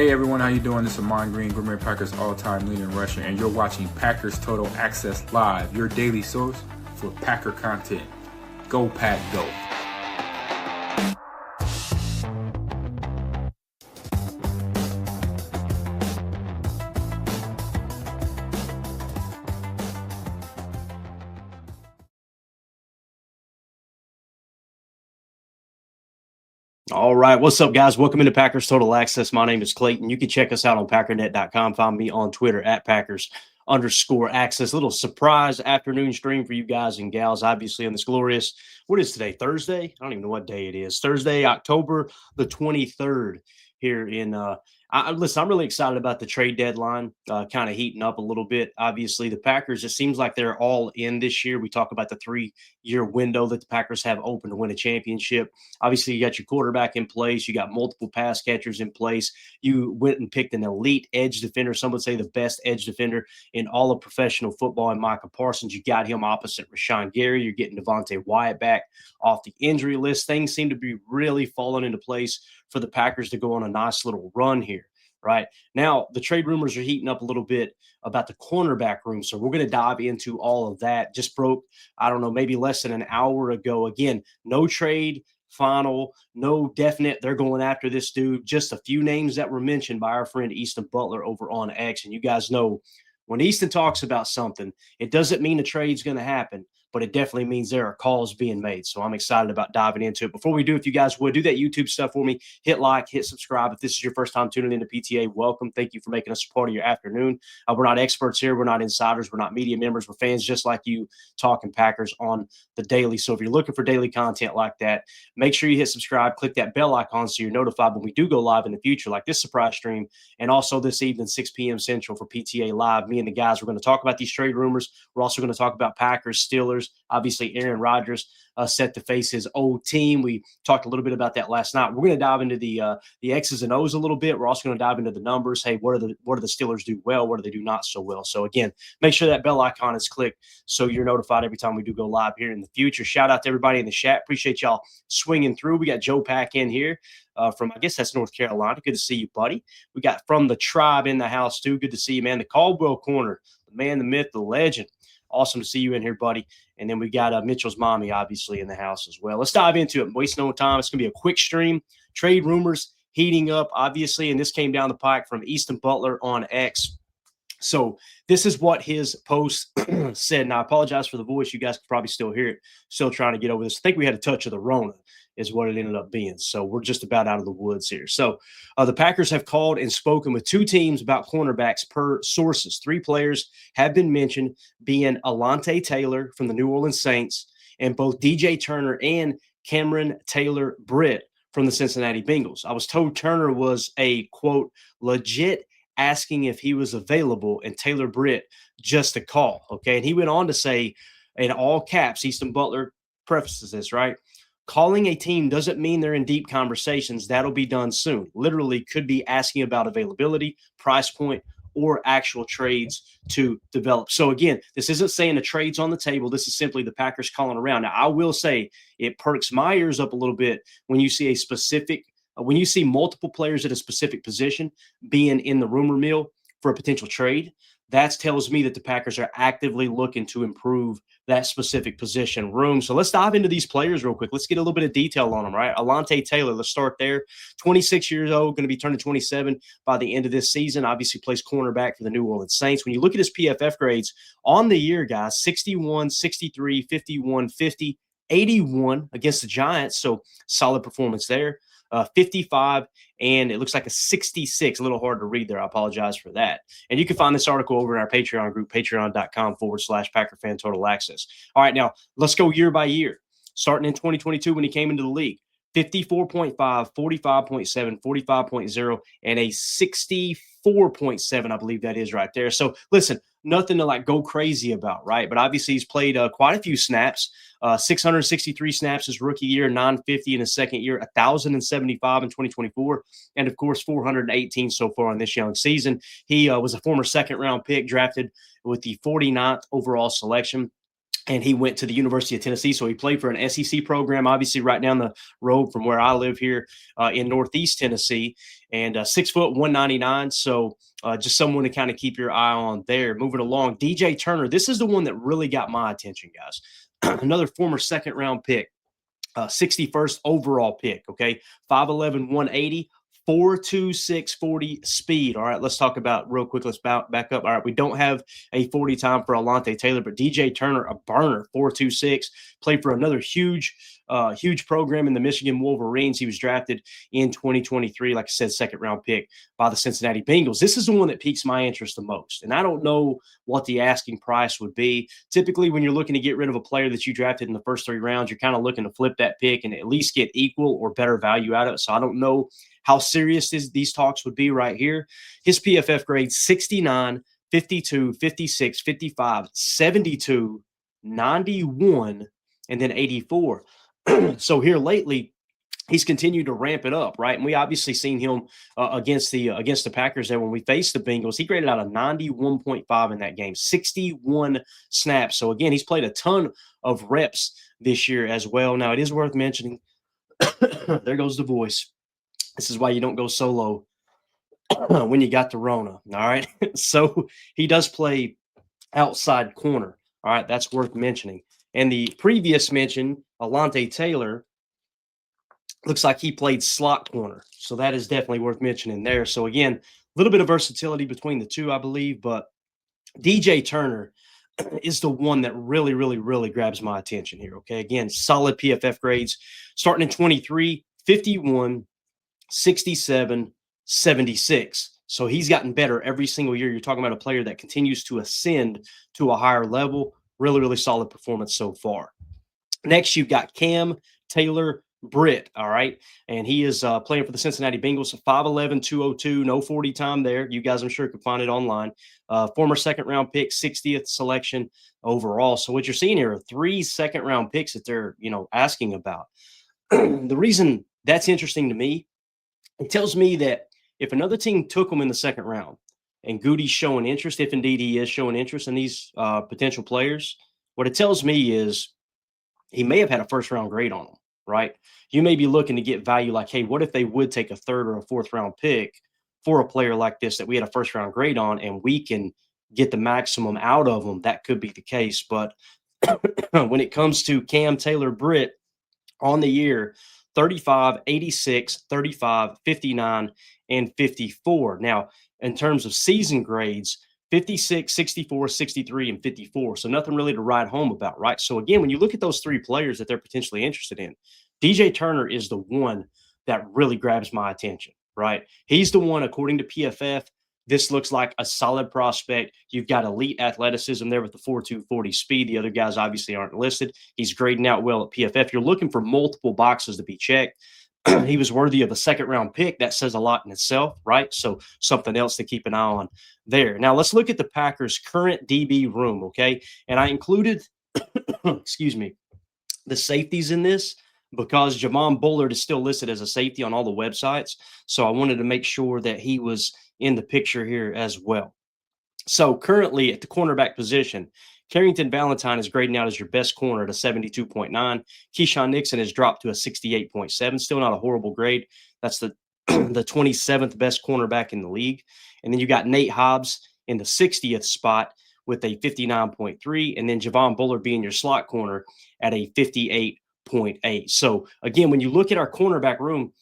Hey everyone, how you doing? This is Ahman Green, Green Bay Packers all-time leading rusher, and you're watching Packers Total Access Live, your daily source for Packer content. Go Pack, go! All right. What's up, guys? Welcome into Packers Total Access. My name is Clayton. You can check us out on packernet.com. Find me on Twitter at Packers_access. A little surprise afternoon stream for you guys and gals, obviously, on this glorious, what is today? Thursday? I don't even know what day it is. Thursday, October the 23rd here in listen, I'm really excited about the trade deadline kind of heating up a little bit. Obviously, the Packers, it seems like they're all in this year. We talk about the 3-year window that the Packers have open to win a championship. Obviously, you got your quarterback in place. You got multiple pass catchers in place. You went and picked an elite edge defender. Some would say the best edge defender in all of professional football, and Micah Parsons. You got him opposite Rashawn Gary. You're getting Devontae Wyatt back off the injury list. Things seem to be really falling into place for the Packers to go on a nice little run here. Right now, the trade rumors are heating up a little bit about the cornerback room. So we're going to dive into all of that. Just broke, I don't know, maybe less than an hour ago. Again, no trade final, no definite. They're going after this dude. Just a few names that were mentioned by our friend Easton Butler over on X. And you guys know when Easton talks about something, it doesn't mean a trade's going to happen, but it definitely means there are calls being made. So I'm excited about diving into it. Before we do, if you guys would do that YouTube stuff for me, hit like, hit subscribe. If this is your first time tuning into PTA, welcome. Thank you for making us a part of your afternoon. We're not experts here. We're not insiders. We're not media members. We're fans just like you talking Packers on the daily. So if you're looking for daily content like that, make sure you hit subscribe, click that bell icon so you're notified when we do go live in the future, like this surprise stream. And also this evening, 6 p.m. Central for PTA Live. Me and the guys, we're going to talk about these trade rumors. We're also going to talk about Packers, Steelers. Obviously, Aaron Rodgers set to face his old team. We talked a little bit about that last night. We're going to dive into the X's and O's a little bit. We're also going to dive into the numbers. Hey, what do the Steelers do well? What do they do not so well? So again, make sure that bell icon is clicked so you're notified every time we do go live here in the future. Shout out to everybody in the chat. Appreciate y'all swinging through. We got Joe Pack in here from, I guess that's North Carolina. Good to see you, buddy. We got From the Tribe in the house too. Good to see you, man. The Caldwell Corner, the man, the myth, the legend. Awesome to see you in here, buddy. And then we got Mitchell's mommy, obviously, in the house as well. Let's dive into it. Waste no time. It's going to be a quick stream. Trade rumors heating up, obviously, and this came down the pike from Easton Butler on X. So this is what his post said. And I apologize for the voice. You guys can probably still hear it. Still trying to get over this. I think we had a touch of the Rona is what it ended up being. So we're just about out of the woods here. So the Packers have called and spoken with 2 teams about cornerbacks per sources. 3 players have been mentioned, being Alontae Taylor from the New Orleans Saints and both DJ Turner and Cameron Taylor-Britt from the Cincinnati Bengals. I was told Turner was a, quote, legit asking if he was available, and Taylor-Britt just a call, okay? And he went on to say, in all caps, Easton Butler prefaces this, right? Calling a team doesn't mean they're in deep conversations. That'll be done soon. Literally could be asking about availability, price point, or actual trades to develop. So again, this isn't saying a trade's on the table. This is simply the Packers calling around. Now, I will say it perks my ears up a little bit when you see when you see multiple players at a specific position being in the rumor mill for a potential trade. That tells me that the Packers are actively looking to improve that specific position room. So let's dive into these players real quick. Let's get a little bit of detail on them, right? Alontae Taylor, let's start there. 26 years old, going to be turning 27 by the end of this season. Obviously plays cornerback for the New Orleans Saints. When you look at his PFF grades on the year, guys, 61, 63, 51, 50, 81 against the Giants. So solid performance there. 55, and it looks like a 66. A little hard to read there. I apologize for that. And you can find this article over in our Patreon group, patreon.com/PackerFan Total Access. All right, now let's go year by year. Starting in 2022 when he came into the league, 54.5, 45.7, 45.0, and a 64.7, I believe that is right there. So listen, nothing to like go crazy about, right? But obviously he's played quite a few snaps, 663 snaps his rookie year, 950 in his second year, 1,075 in 2024, and of course 418 so far in this young season. He was a former second-round pick drafted with the 49th overall selection. and he went to the University of Tennessee. So he played for an SEC program, obviously right down the road from where I live here in Northeast Tennessee, and 6 foot 199. So just someone to kind of keep your eye on there. Moving along, DJ Turner. This is the one that really got my attention, guys. Another former second round pick, 61st overall pick. Okay, 5'11", 180. 4.26 40 speed. All right, let's talk about real quick. Let's back up. All right, we don't have a 40 time for Alontae Taylor, but DJ Turner, a burner, 4.26, played for another huge program in the Michigan Wolverines. He was drafted in 2023, like I said, second round pick by the Cincinnati Bengals. This is the one that piques my interest the most, and I don't know what the asking price would be. Typically, when you're looking to get rid of a player that you drafted in the first 3 rounds, you're kind of looking to flip that pick and at least get equal or better value out of it. So I don't know how serious these talks would be right here. His PFF grade 69, 52, 56, 55, 72, 91, and then 84. So here lately, he's continued to ramp it up, right? And we obviously seen him against the Packers there when we faced the Bengals. He graded out a 91.5 in that game, 61 snaps. So again, he's played a ton of reps this year as well. Now, it is worth mentioning, there goes the voice. This is why you don't go solo when you got the Rona, all right? So he does play outside corner, all right? That's worth mentioning. And the previous mention, Alontae Taylor, looks like he played slot corner. So that is definitely worth mentioning there. So again, a little bit of versatility between the two, I believe, but DJ Turner is the one that really, really, really grabs my attention here, okay? Again, solid PFF grades starting in 23, 51, 67, 76. So he's gotten better every single year. You're talking about a player that continues to ascend to a higher level. Really, really solid performance so far. Next, you've got Cam Taylor Britt, all right? And he is playing for the Cincinnati Bengals, 5'11", 202, no 40 time there. You guys, I'm sure, can find it online. Former second-round pick, 60th selection overall. So what you're seeing here are 3 second-round picks that they're, asking about. The reason that's interesting to me, it tells me that if another team took him in the second round and Goody's showing interest, if indeed he is showing interest in these potential players, what it tells me is he may have had a first-round grade on them, right? You may be looking to get value like, hey, what if they would take a third or a fourth-round pick for a player like this that we had a first-round grade on and we can get the maximum out of them? That could be the case. But when it comes to Cam Taylor Britt on the year, 35, 86, 35, 59, and 54. Now, in terms of season grades, 56, 64, 63, and 54. So nothing really to write home about, right? So again, when you look at those 3 players that they're potentially interested in, DJ Turner is the one that really grabs my attention, right? He's the one, according to PFF, this looks like a solid prospect. You've got elite athleticism there with the 4.2 40 speed. The other guys obviously aren't listed. He's grading out well at PFF. You're looking for multiple boxes to be checked. He was worthy of a second-round pick. That says a lot in itself, right? So something else to keep an eye on there. Now, let's look at the Packers' current DB room, okay? And I included, excuse me, the safeties in this because Javon Bullard is still listed as a safety on all the websites. So I wanted to make sure that he was in the picture here as well. So currently at the cornerback position, Carrington Valentine is grading out as your best corner at a 72.9. Keyshawn Nixon has dropped to a 68.7. Still not a horrible grade. That's the 27th best cornerback in the league. And then you got Nate Hobbs in the 60th spot with a 59.3. And then Javon Bullard being your slot corner at a 58.8. So again, when you look at our cornerback room,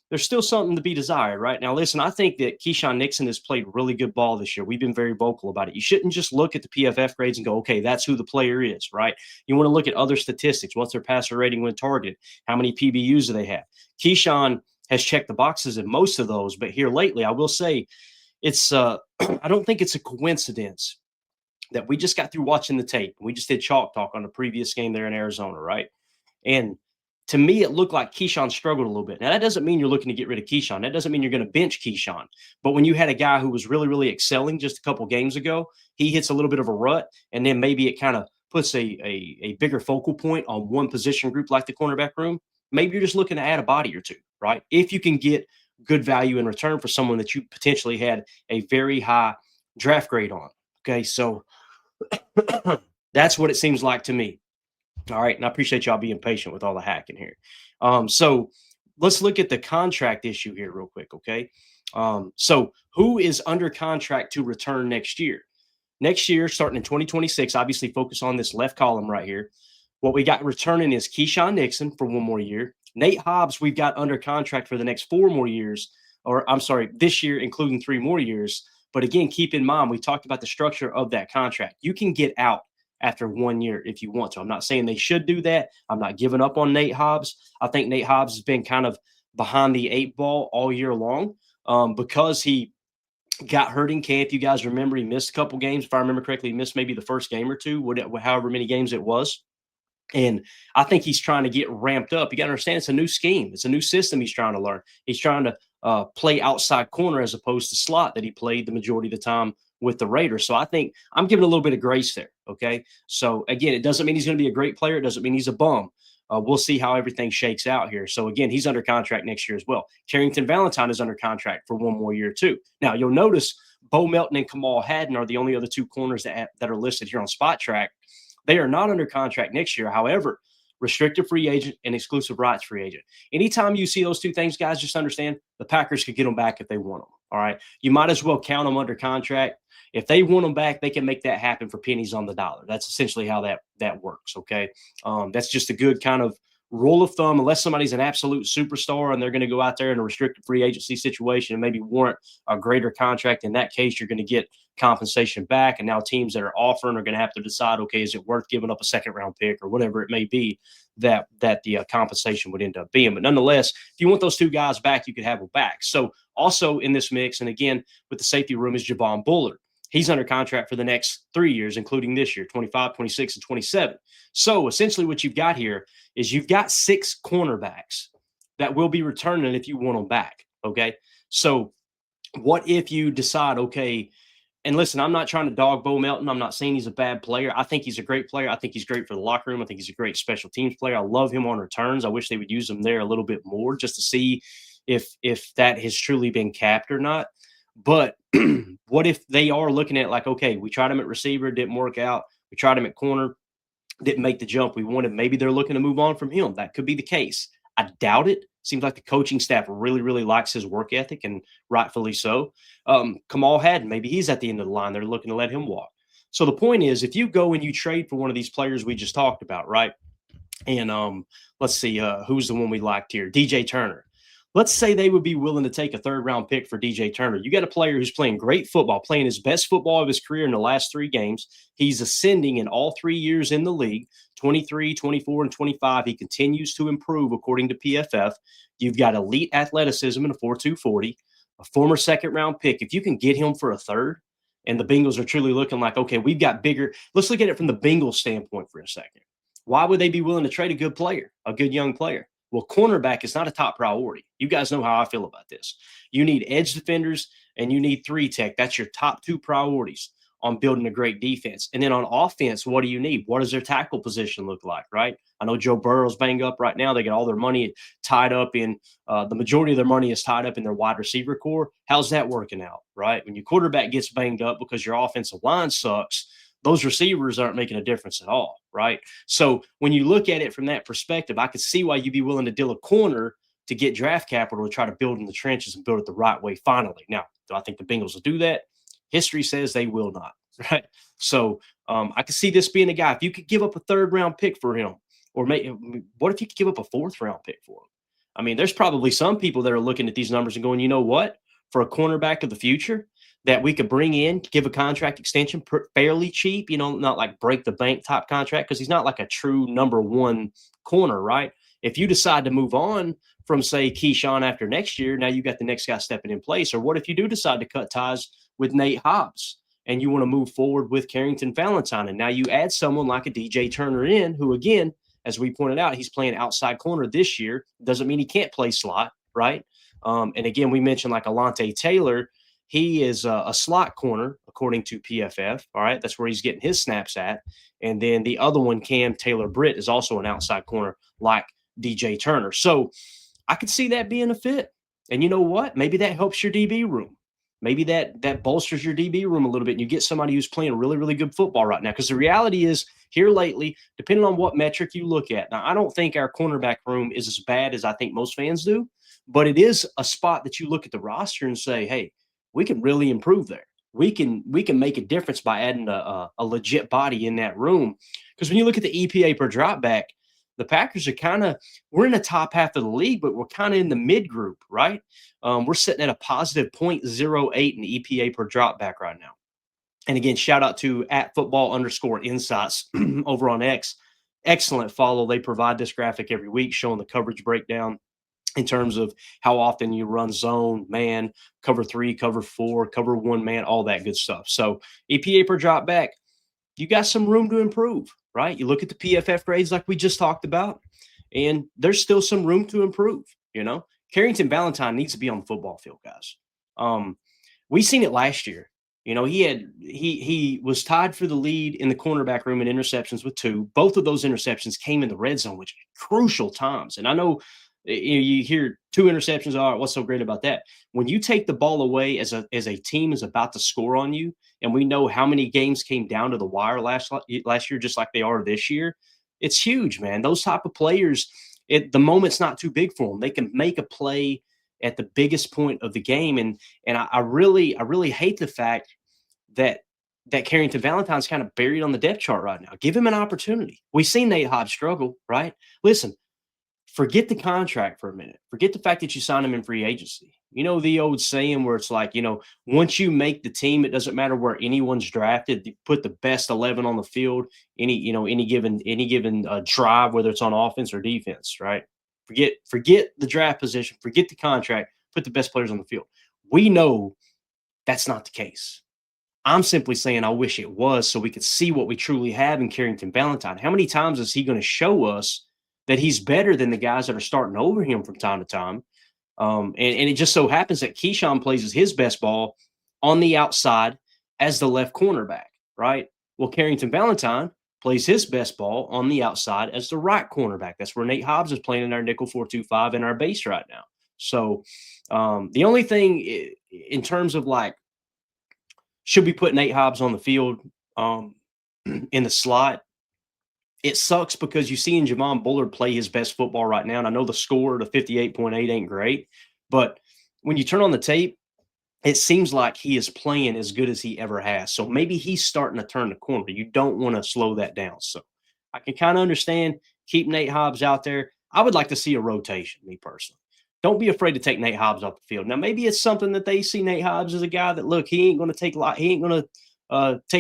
there's still something to be desired, right? Now, listen, I think that Keyshawn Nixon has played really good ball this year. We've been very vocal about it. You shouldn't just look at the PFF grades and go, okay, that's who the player is, right? You want to look at other statistics. What's their passer rating when targeted? How many PBUs do they have? Keyshawn has checked the boxes in most of those, but here lately, I will say it's I don't think it's a coincidence that we just got through watching the tape. We just did Chalk Talk on the previous game there in Arizona, right? And to me, it looked like Keyshawn struggled a little bit. Now, that doesn't mean you're looking to get rid of Keyshawn. That doesn't mean you're going to bench Keyshawn. But when you had a guy who was really, really excelling just a couple games ago, he hits a little bit of a rut, and then maybe it kind of puts a bigger focal point on one position group like the cornerback room. Maybe you're just looking to add a body or two, right? If you can get good value in return for someone that you potentially had a very high draft grade on. Okay, so that's what it seems like to me. All right, and I appreciate y'all being patient with all the hacking here. So let's look at the contract issue here real quick, okay? So who is under contract to return next year? Next year, starting in 2026, obviously focus on this left column right here. What we got returning is Keyshawn Nixon for 1 more year. Nate Hobbs, we've got under contract for the next 4 more years, or I'm sorry, this year, including 3 more years. But again, keep in mind, we talked about the structure of that contract. You can get out after 1 year if you want to. I'm not saying they should do that. I'm not giving up on Nate Hobbs. I think Nate Hobbs has been kind of behind the 8 ball all year long because he got hurt in camp. You guys remember he missed a couple games. If I remember correctly, he missed maybe the first game or two, however many games it was. And I think he's trying to get ramped up. You got to understand it's a new scheme. It's a new system he's trying to learn. He's trying to play outside corner as opposed to slot that he played the majority of the time with the Raiders. So I think I'm giving a little bit of grace there. Okay. So again, it doesn't mean he's going to be a great player. It doesn't mean he's a bum. We'll see how everything shakes out here. So again, he's under contract next year as well. Carrington Valentine is under contract for 1 more year too. Now you'll notice Bo Melton and Kamal Hadden are the only other 2 corners that are listed here on Spot Track. They are not under contract next year. However, restricted free agent and exclusive rights free agent. Anytime you see those 2 things, guys, just understand the Packers could get them back if they want them. All right. You might as well count them under contract. If they want them back, they can make that happen for pennies on the dollar. That's essentially how that works. Okay. That's just a good kind of rule of thumb, unless somebody's an absolute superstar and they're going to go out there in a restricted free agency situation and maybe warrant a greater contract. In that case, you're going to get compensation back. And now teams that are offering are going to have to decide, okay, is it worth giving up a second round pick or whatever it may be that the compensation would end up being. But nonetheless, if you want those 2 guys back, you could have them back. So also in this mix, and again, with the safety room is Javon Bullard. He's under contract for the next 3 years, including this year, 25, 26, and 27. So essentially what you've got here is you've got 6 cornerbacks that will be returning if you want them back, okay? So what if you decide, okay, and listen, I'm not trying to dog Bo Melton. I'm not saying he's a bad player. I think he's a great player. I think he's great for the locker room. I think he's a great special teams player. I love him on returns. I wish they would use him there a little bit more just to see if that has truly been capped or not. But what if they are looking at like, okay, we tried him at receiver, didn't work out. We tried him at corner, didn't make the jump we wanted. Maybe they're looking to move on from him. That could be the case. I doubt it. Seems like the coaching staff really, really likes his work ethic, and rightfully so. Kamal Hadden, maybe he's at the end of the line. They're looking to let him walk. So the point is, if you go and you trade for one of these players we just talked about, right? And let's see, who's the one we liked here? DJ Turner. Let's say they would be willing to take a 3rd-round pick for DJ Turner. You got a player who's playing great football, playing his best football of his career in the last 3 games. He's ascending in all 3 years in the league, 23, 24, and 25. He continues to improve according to PFF. You've got elite athleticism in a 4.2 40, a former 2nd-round pick. If you can get him for a 3rd, and the Bengals are truly looking like, okay, we've got bigger. Let's look at it from the Bengals standpoint for a second. Why would they be willing to trade a good player, a good young player? Well, cornerback is not a top priority. You guys know how I feel about this. You need edge defenders and you need 3 tech. That's your top 2 priorities on building a great defense. And then on offense, what do you need? What does their tackle position look like, right? I know Joe Burrow's banged up right now. They got all their money tied up in the majority of their money is tied up in their wide receiver core. How's that working out, right? When your quarterback gets banged up because your offensive line sucks, those receivers aren't making a difference at all, right? So when you look at it from that perspective, I could see why you'd be willing to deal a corner to get draft capital to try to build in the trenches and build it the right way finally. Now, do I think the Bengals will do that? History says they will not, right? So I could see this being a guy. If you could give up a 3rd-round pick for him, or what if you could give up a 4th-round pick for him? I mean, there's probably some people that are looking at these numbers and going, you know what? For a cornerback of the future, that we could bring in, give a contract extension fairly cheap, not like break the bank type contract, because he's not like a true number 1 corner, right? If you decide to move on from, say, Keyshawn after next year, now you got the next guy stepping in place. Or what if you do decide to cut ties with Nate Hobbs and you want to move forward with Carrington Valentine, and now you add someone like a DJ Turner in, who, again, as we pointed out, he's playing outside corner this year. Doesn't mean he can't play slot, right? And again, we mentioned like Alontae Taylor. He is a slot corner, according to PFF. All right, that's where he's getting his snaps at. And then the other one, Cam Taylor-Britt, is also an outside corner like DJ Turner. So I could see that being a fit. And you know what? Maybe that helps your DB room. Maybe that bolsters your DB room a little bit, and you get somebody who's playing really, really good football right now. Because the reality is here lately, depending on what metric you look at. Now, I don't think our cornerback room is as bad as I think most fans do, but it is a spot that you look at the roster and say, hey, we can really improve there. We can make a difference by adding a legit body in that room. Because when you look at the EPA per dropback, the Packers are we're in the top half of the league, but we're kind of in the mid group, right? We're sitting at a positive 0.08 in EPA per dropback right now. And again, shout out to @football_insights over on X. Excellent follow. They provide this graphic every week showing the coverage breakdown in terms of how often you run zone, man, cover 3, cover 4, cover 1 man, all that good stuff. So EPA per drop back, you got some room to improve, right? You look at the PFF grades like we just talked about, and there's still some room to improve, Carrington Valentine needs to be on the football field, guys. We seen it last year. He was tied for the lead in the cornerback room in interceptions with 2. Both of those interceptions came in the red zone, which crucial times. And I know you hear 2 interceptions. All right, what's so great about that? When you take the ball away as a team is about to score on you, and we know how many games came down to the wire last year, just like they are this year, it's huge, man. Those type of players, the moment's not too big for them. They can make a play at the biggest point of the game, and I really hate the fact that Carrington Valentine's kind of buried on the depth chart right now. Give him an opportunity. We've seen Nate Hobbs struggle, right? Listen. Forget the contract for a minute. Forget the fact that you signed him in free agency. You know the old saying where it's like, once you make the team, it doesn't matter where anyone's drafted. You put the best 11 on the field, any given drive, whether it's on offense or defense, right? Forget the draft position. Forget the contract. Put the best players on the field. We know that's not the case. I'm simply saying I wish it was so we could see what we truly have in Carrington Valentine. How many times is he going to show us that he's better than the guys that are starting over him from time to time? And it just so happens that Keyshawn plays his best ball on the outside as the left cornerback, right? Well, Carrington Valentine plays his best ball on the outside as the right cornerback. That's where Nate Hobbs is playing in our nickel 4-2-5 in our base right now. So the only thing in terms of should we put Nate Hobbs on the field in the slot? It sucks because you see Javon Bullard play his best football right now. And I know the score, the 58.8 ain't great, but when you turn on the tape, it seems like he is playing as good as he ever has. So maybe he's starting to turn the corner. You don't want to slow that down. So I can kind of understand, keep Nate Hobbs out there. I would like to see a rotation, me personally. Don't be afraid to take Nate Hobbs off the field. Now, maybe it's something that they see Nate Hobbs as a guy that, look, he ain't going to take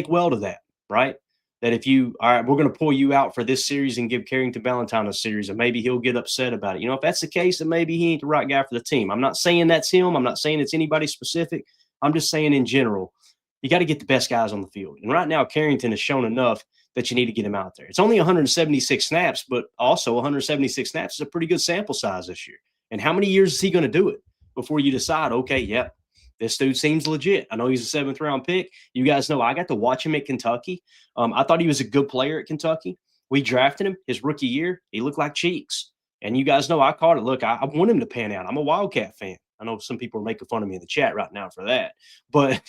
well to that, right? That all right, we're going to pull you out for this series and give Carrington Valentine a series, and maybe he'll get upset about it. If that's the case, then maybe he ain't the right guy for the team. I'm not saying that's him. I'm not saying it's anybody specific. I'm just saying in general, you got to get the best guys on the field. And right now, Carrington has shown enough that you need to get him out there. It's only 176 snaps, but also 176 snaps is a pretty good sample size this year. And how many years is he going to do it before you decide, okay, yep, this dude seems legit. I know he's a 7th round pick. You guys know I got to watch him at Kentucky. I thought he was a good player at Kentucky. We drafted him his rookie year. He looked like cheeks. And you guys know I caught it. Look, I want him to pan out. I'm a Wildcat fan. I know some people are making fun of me in the chat right now for that. But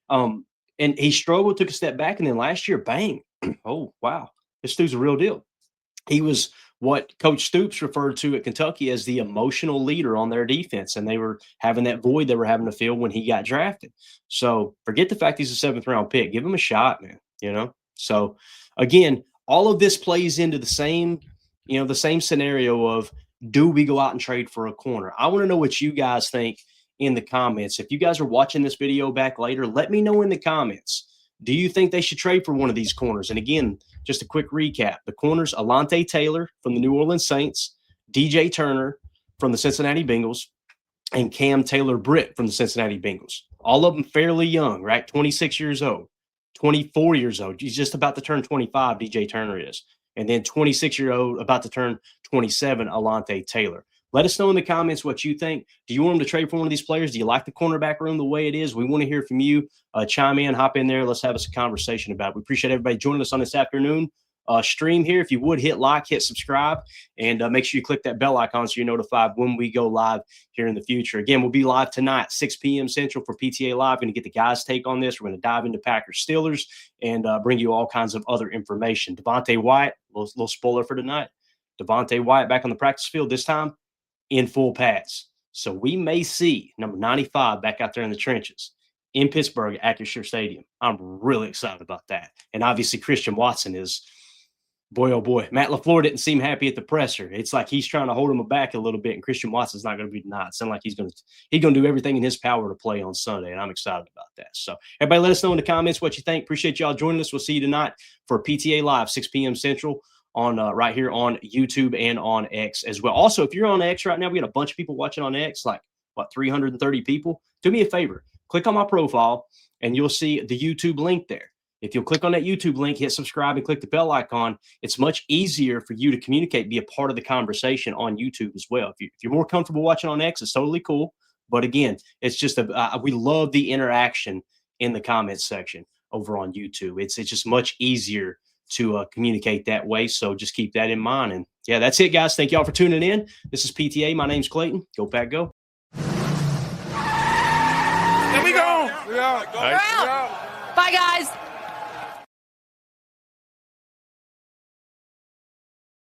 and he struggled, took a step back, and then last year, bang. Oh, wow. This dude's a real deal. He was what Coach Stoops referred to at Kentucky as the emotional leader on their defense, and they were having that void they were having to fill when he got drafted. So forget the fact he's a 7th round pick. Give him a shot, man. So again, all of this plays into the same scenario of, do we go out and trade for a corner? I want to know what you guys think in the comments. If you guys are watching this video back later, let me know in the comments. Do you think they should trade for one of these corners? And again, just a quick recap. The corners, Alontae Taylor from the New Orleans Saints, DJ Turner from the Cincinnati Bengals, and Cam Taylor-Britt from the Cincinnati Bengals. All of them fairly young, right? 26 years old, 24 years old. He's just about to turn 25, DJ Turner is. And then 26-year-old, about to turn 27, Alontae Taylor. Let us know in the comments what you think. Do you want them to trade for one of these players? Do you like the cornerback room the way it is? We want to hear from you. Chime in, hop in there. Let's have us a conversation about it. We appreciate everybody joining us on this afternoon stream here. If you would hit like, hit subscribe, and make sure you click that bell icon so you're notified when we go live here in the future. Again, we'll be live tonight, 6 p.m. Central for PTA Live. Going to get the guys' take on this. We're going to dive into Packers Steelers and bring you all kinds of other information. Devontae Wyatt, little spoiler for tonight. Devontae Wyatt back on the practice field, this time in full pads. So we may see number 95 back out there in the trenches in Pittsburgh at Acrisure Stadium. I'm really excited about that. And obviously Christian Watson is, boy, oh boy. Matt LaFleur didn't seem happy at the presser. It's like he's trying to hold him back a little bit, and Christian Watson's not going to be denied. It sounds like he's going to do everything in his power to play on Sunday, and I'm excited about that. So everybody let us know in the comments what you think. Appreciate y'all joining us. We'll see you tonight for PTA Live, 6 p.m. Central on right here on YouTube and on X as well. Also, if you're on X right now, we got a bunch of people watching on X, like, 330 people. Do me a favor. Click on my profile, and you'll see the YouTube link there. If you'll click on that YouTube link, hit subscribe, and click the bell icon, it's much easier for you to communicate, be a part of the conversation on YouTube as well. If you're more comfortable watching on X, it's totally cool. But again, it's just we love the interaction in the comments section over on YouTube. It's just much easier to communicate that way. So just keep that in mind. And yeah, that's it, guys. Thank y'all for tuning in. This is PTA. My name's Clayton. Go Pack, go. Here we go. We're out. Bye, guys.